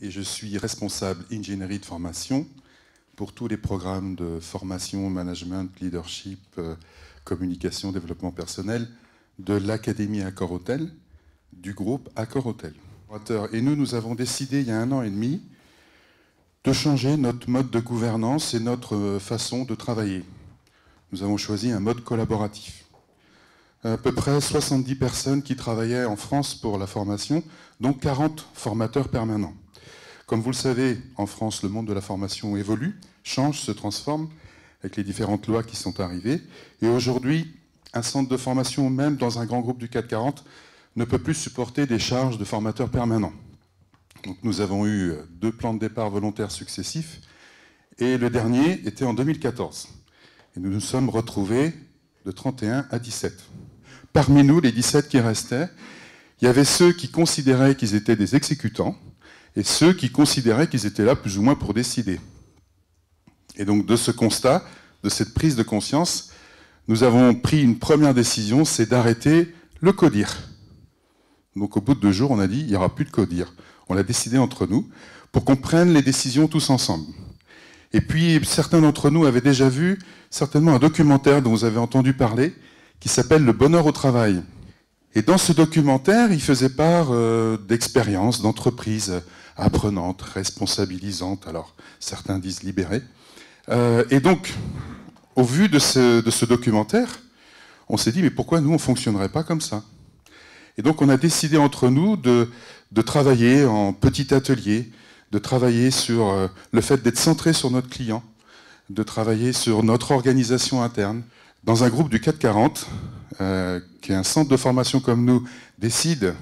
et je suis responsable ingénierie de formation pour tous les programmes de formation, management, leadership, communication, développement personnel de l'Académie Accor Hôtel, du groupe Accor Hôtel. Et nous avons décidé il y a 1 an et demi de changer notre mode de gouvernance et notre façon de travailler. Nous avons choisi un mode collaboratif. À peu près 70 personnes qui travaillaient en France pour la formation, dont 40 formateurs permanents. Comme vous le savez, en France, le monde de la formation évolue, change, se transforme, avec les différentes lois qui sont arrivées. Et aujourd'hui, un centre de formation, même dans un grand groupe du CAC 40, ne peut plus supporter des charges de formateurs permanents. Donc nous avons eu 2 plans de départ volontaires successifs, et le dernier était en 2014. Et nous nous sommes retrouvés de 31 à 17. Parmi nous, les 17 qui restaient, il y avait ceux qui considéraient qu'ils étaient des exécutants, et ceux qui considéraient qu'ils étaient là plus ou moins pour décider. Et donc de ce constat, de cette prise de conscience, nous avons pris une première décision, c'est d'arrêter le CODIR. Donc au bout de 2 jours, on a dit, il n'y aura plus de CODIR. On l'a décidé entre nous, pour qu'on prenne les décisions tous ensemble. Et puis, certains d'entre nous avaient déjà vu, certainement, un documentaire dont vous avez entendu parler, qui s'appelle « Le bonheur au travail ». Et dans ce documentaire, il faisait part d'expériences, d'entreprises apprenantes, responsabilisantes, alors certains disent libérées. Et donc, au vu de ce documentaire, on s'est dit, mais pourquoi nous, on ne fonctionnerait pas comme ça? Et donc, on a décidé entre nous de travailler en petit atelier, de travailler sur le fait d'être centré sur notre client, de travailler sur notre organisation interne. Dans un groupe du CAC 40, qui est un centre de formation comme nous, décide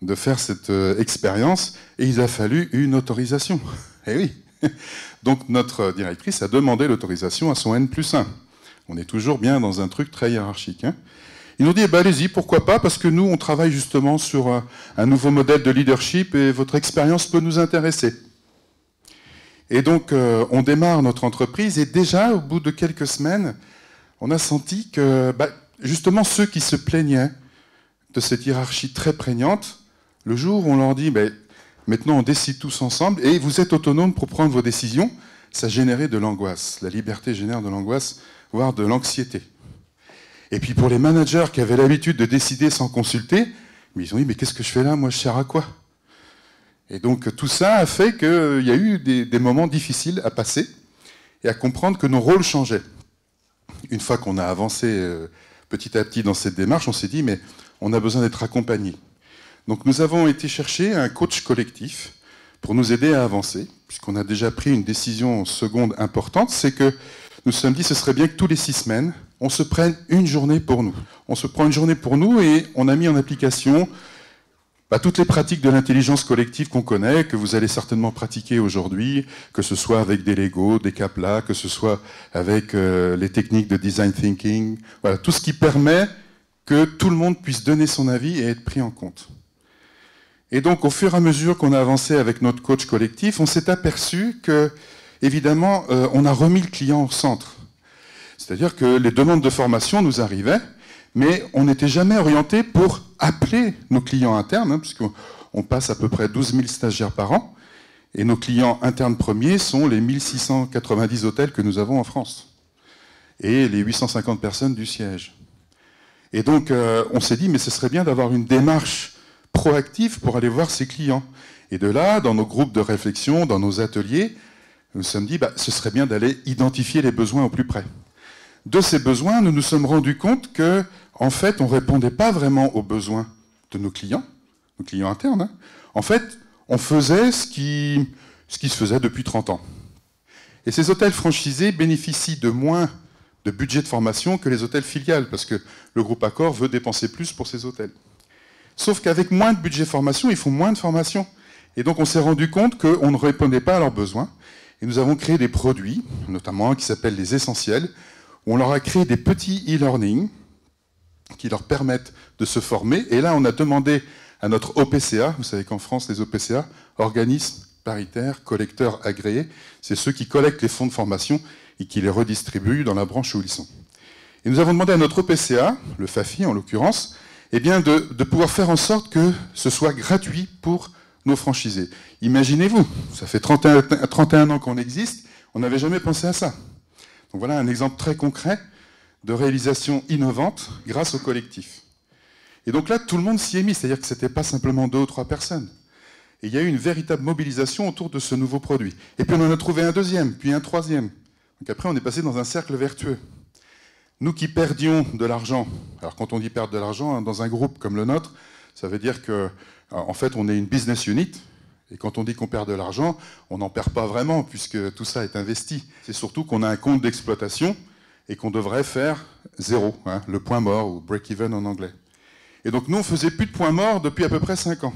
de faire cette expérience, et il a fallu une autorisation. Eh oui. Donc notre directrice a demandé l'autorisation à son N+1. On est toujours bien dans un truc très hiérarchique. Hein. Ils nous ont dit, eh ben, allez-y, pourquoi pas, parce que nous, on travaille justement sur un nouveau modèle de leadership, et votre expérience peut nous intéresser. Et donc, on démarre notre entreprise, et déjà, au bout de quelques semaines, on a senti que, justement, ceux qui se plaignaient de cette hiérarchie très prégnante, le jour où on leur dit, maintenant on décide tous ensemble, et vous êtes autonomes pour prendre vos décisions, ça générait de l'angoisse. La liberté génère de l'angoisse, voire de l'anxiété. Et puis pour les managers qui avaient l'habitude de décider sans consulter, ils ont dit, mais qu'est-ce que je fais là, moi je sers à quoi? Et donc tout ça a fait qu'il y a eu des moments difficiles à passer, et à comprendre que nos rôles changeaient. Une fois qu'on a avancé petit à petit dans cette démarche, on s'est dit, mais on a besoin d'être accompagné. Donc nous avons été chercher un coach collectif pour nous aider à avancer, puisqu'on a déjà pris une décision seconde importante, c'est que nous nous sommes dit, ce serait bien que tous les 6 semaines, on se prenne une journée pour nous. On se prend une journée pour nous et on a mis en application toutes les pratiques de l'intelligence collective qu'on connaît, que vous allez certainement pratiquer aujourd'hui, que ce soit avec des Lego, des Kapla, que ce soit avec les techniques de design thinking, voilà, tout ce qui permet que tout le monde puisse donner son avis et être pris en compte. Et donc, au fur et à mesure qu'on a avancé avec notre coach collectif, on s'est aperçu que, évidemment, on a remis le client au centre. C'est-à-dire que les demandes de formation nous arrivaient, mais on n'était jamais orienté pour appeler nos clients internes, hein, puisqu'on passe à peu près 12 000 stagiaires par an, et nos clients internes premiers sont les 1690 hôtels que nous avons en France, et les 850 personnes du siège. Et donc, on s'est dit, mais ce serait bien d'avoir une démarche proactive pour aller voir ses clients. Et de là, dans nos groupes de réflexion, dans nos ateliers, nous nous sommes dit, ce serait bien d'aller identifier les besoins au plus près. De ces besoins, nous nous sommes rendus compte que, en fait, on ne répondait pas vraiment aux besoins de nos clients internes. Hein. En fait, on faisait ce qui se faisait depuis 30 ans. Et ces hôtels franchisés bénéficient de moins de budget de formation que les hôtels filiales, parce que le groupe Accor veut dépenser plus pour ses hôtels. Sauf qu'avec moins de budget de formation, ils font moins de formation. Et donc on s'est rendu compte qu'on ne répondait pas à leurs besoins. Et nous avons créé des produits, notamment un qui s'appelle les Essentiels, où on leur a créé des petits e-learning qui leur permettent de se former. Et là, on a demandé à notre OPCA, vous savez qu'en France, les OPCA, organismes paritaires, collecteurs agréés, c'est ceux qui collectent les fonds de formation et qui les redistribuent dans la branche où ils sont. Et nous avons demandé à notre OPCA, le FAFI en l'occurrence, de pouvoir faire en sorte que ce soit gratuit pour nos franchisés. Imaginez-vous, ça fait 31 ans qu'on existe, on n'avait jamais pensé à ça. Donc voilà un exemple très concret de réalisation innovante grâce au collectif. Et donc là, tout le monde s'y est mis, c'est-à-dire que ce n'était pas simplement 2 ou 3 personnes. Et il y a eu une véritable mobilisation autour de ce nouveau produit. Et puis on en a trouvé un deuxième, puis un troisième. Donc après, on est passé dans un cercle vertueux. Nous qui perdions de l'argent, alors quand on dit perdre de l'argent, hein, dans un groupe comme le nôtre, ça veut dire que, en fait, on est une business unit, et quand on dit qu'on perd de l'argent, on n'en perd pas vraiment, puisque tout ça est investi. C'est surtout qu'on a un compte d'exploitation, et qu'on devrait faire 0, hein, le point mort, ou break-even en anglais. Et donc nous, on ne faisait plus de point mort depuis à peu près 5 ans.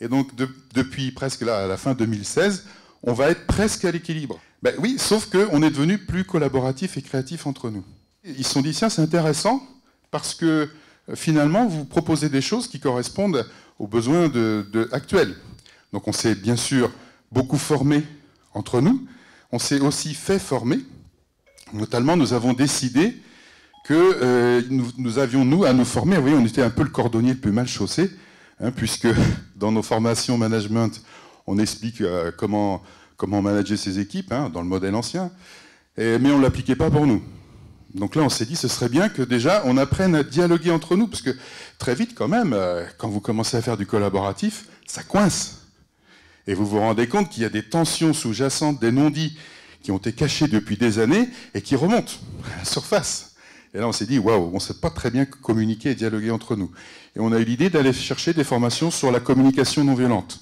Et donc depuis presque là, à la fin 2016, on va être presque à l'équilibre. Ben oui, sauf qu'on est devenu plus collaboratif et créatif entre nous. Ils se sont dit, tiens, c'est intéressant, parce que finalement, vous proposez des choses qui correspondent aux besoins actuels. Donc on s'est bien sûr beaucoup formé entre nous, on s'est aussi fait former. Notamment, nous avons décidé que nous avions, nous, à nous former. Vous voyez, on était un peu le cordonnier le plus mal chaussé, hein, puisque dans nos formations management, on explique comment manager ses équipes, hein, dans le modèle ancien, mais on ne l'appliquait pas pour nous. Donc là, on s'est dit, ce serait bien que déjà, on apprenne à dialoguer entre nous, parce que très vite, quand même, quand vous commencez à faire du collaboratif, ça coince. Et vous vous rendez compte qu'il y a des tensions sous-jacentes, des non-dits qui ont été cachés depuis des années et qui remontent à la surface. Et là, on s'est dit, waouh, on ne sait pas très bien communiquer et dialoguer entre nous. Et on a eu l'idée d'aller chercher des formations sur la communication non violente.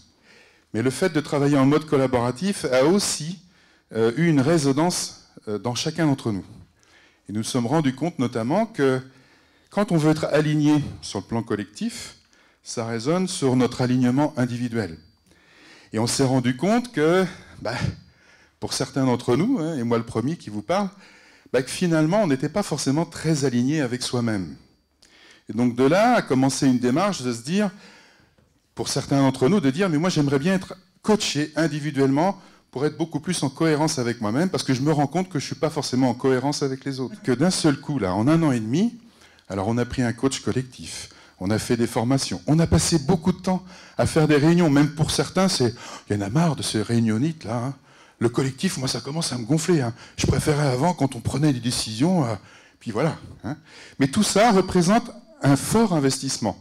Mais le fait de travailler en mode collaboratif a aussi eu une résonance dans chacun d'entre nous. Et nous nous sommes rendus compte notamment que quand on veut être aligné sur le plan collectif, ça résonne sur notre alignement individuel. Et on s'est rendu compte que, pour certains d'entre nous, hein, et moi le premier qui vous parle, que finalement on n'était pas forcément très aligné avec soi-même. Et donc de là a commencé une démarche de se dire, pour certains d'entre nous, de dire, mais moi j'aimerais bien être coaché individuellement pour être beaucoup plus en cohérence avec moi-même, parce que je me rends compte que je ne suis pas forcément en cohérence avec les autres. Que d'un seul coup, là, en 1 an et demi, alors on a pris un coach collectif, on a fait des formations, on a passé beaucoup de temps à faire des réunions, même pour certains, il y en a marre de ces réunionites là. Hein. Le collectif, moi ça commence à me gonfler. Hein. Je préférais avant quand on prenait des décisions, puis voilà. Hein. Mais tout ça représente un fort investissement.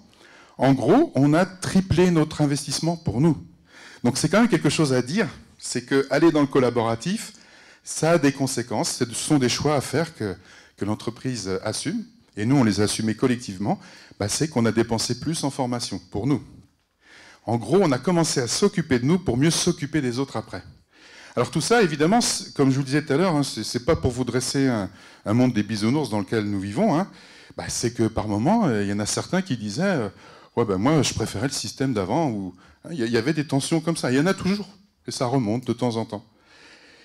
En gros, on a triplé notre investissement pour nous. Donc c'est quand même quelque chose à dire, c'est qu'aller dans le collaboratif, ça a des conséquences, ce sont des choix à faire que l'entreprise assume, et nous on les a assumés collectivement, c'est qu'on a dépensé plus en formation, pour nous. En gros, on a commencé à s'occuper de nous pour mieux s'occuper des autres après. Alors tout ça, évidemment, comme je vous le disais tout à l'heure, hein, c'est pas pour vous dresser un monde des bisounours dans lequel nous vivons, hein, c'est que par moments, il y en a certains qui disaient ouais, moi je préférais le système d'avant, où il y avait des tensions comme ça, il y en a toujours. Et ça remonte de temps en temps.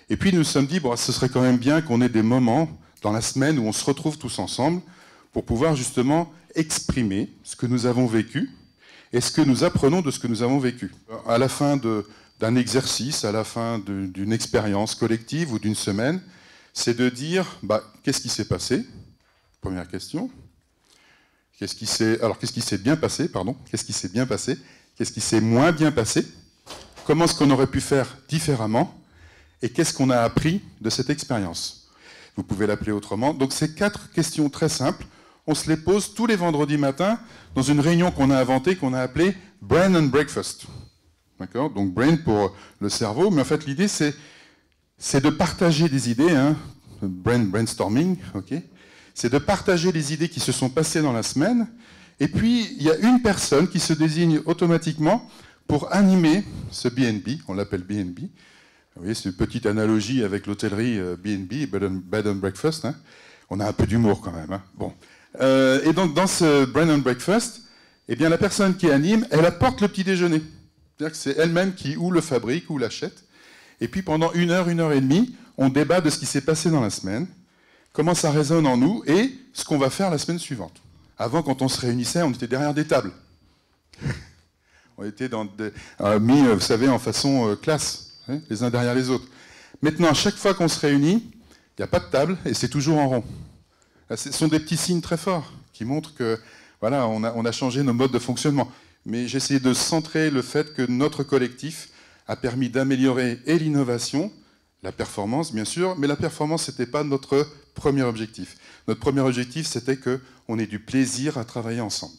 Et puis nous nous sommes dit, ce serait quand même bien qu'on ait des moments dans la semaine où on se retrouve tous ensemble pour pouvoir justement exprimer ce que nous avons vécu et ce que nous apprenons de ce que nous avons vécu. À la fin d'un exercice, à la fin d'une expérience collective ou d'une semaine, c'est de dire, qu'est-ce qui s'est passé? Première question. Qu'est-ce qui s'est bien passé, pardon? Qu'est-ce qui s'est bien passé? Qu'est-ce qui s'est moins bien passé? Comment est-ce qu'on aurait pu faire différemment? Et qu'est-ce qu'on a appris de cette expérience? Vous pouvez l'appeler autrement. Donc c'est 4 questions très simples. On se les pose tous les vendredis matins dans une réunion qu'on a inventée, qu'on a appelée Brain and Breakfast. D'accord? Donc brain pour le cerveau, mais en fait l'idée c'est de partager des idées, hein, brainstorming, ok? C'est de partager les idées qui se sont passées dans la semaine, et puis il y a une personne qui se désigne automatiquement pour animer ce BNB, on l'appelle BNB. Vous voyez, c'est une petite analogie avec l'hôtellerie BNB, Bed and Breakfast. Hein. On a un peu d'humour quand même. Hein. Bon. Et donc dans ce Bed and Breakfast, eh bien, la personne qui anime, elle apporte le petit déjeuner. C'est-à-dire que c'est elle-même qui ou le fabrique ou l'achète. Et puis pendant 1 heure et demie, on débat de ce qui s'est passé dans la semaine, comment ça résonne en nous et ce qu'on va faire la semaine suivante. Avant, quand on se réunissait, on était derrière des tables. On était mis, vous savez, en façon classe, hein, les uns derrière les autres. Maintenant, à chaque fois qu'on se réunit, il n'y a pas de table et c'est toujours en rond. Ce sont des petits signes très forts qui montrent que, voilà, on a changé nos modes de fonctionnement. mais j'ai essayé de centrer le fait que notre collectif a permis d'améliorer et l'innovation, la performance bien sûr, mais la performance ce n'était pas notre premier objectif. Notre premier objectif c'était qu'on ait du plaisir à travailler ensemble.